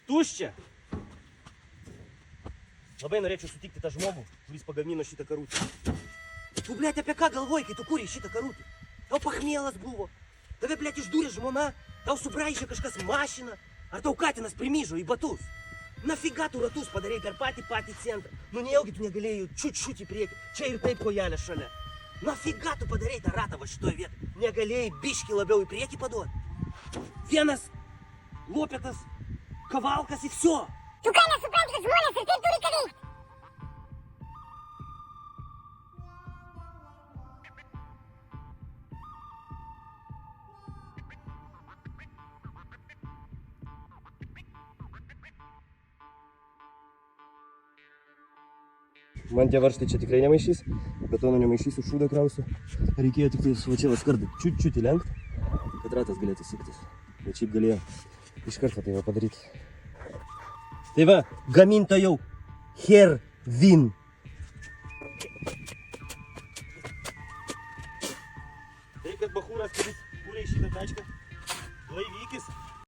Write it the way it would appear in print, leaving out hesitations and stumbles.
Tuščia. Labai norėčiau sutikti tą žmogų, kuris pagamino šitą karutį. Tu, blėt, apie ką galvoji, kai tu kūrei šitą karutį? Tau pachmielas buvo. Tave, blėt, išdūrė žmona. Tau subraižė kažkas mašiną. Ar tau katinas primyžo į batus? Nafiga tu ratus padarei per patį centrą. Nu nejaugi tu negalėjai čiut į priekį. Čia ir taip kojelė šalia. Nafiga tu padarei tą ratą va šitoj vietoj. Negalėjai biškį labiau į priekį paduoti. Vienas lopetas, kavalkas ir всё. Tu ką nesupranti, kad žmonės ir taip turi ką veikti? Man tie varžtai čia tikrai nemaišys, betono nemaišysiu, šūdą krausiu. Reikėjo tik tai va čia skardą čiut įlenkti, kad ratas galėtų suktis. Bet šiaip galėjo iš karto tai va padaryti. Tai va, gamintojau Hervin. Tai kad bachūras, kuris kūrė šitą tačką, blaivykis.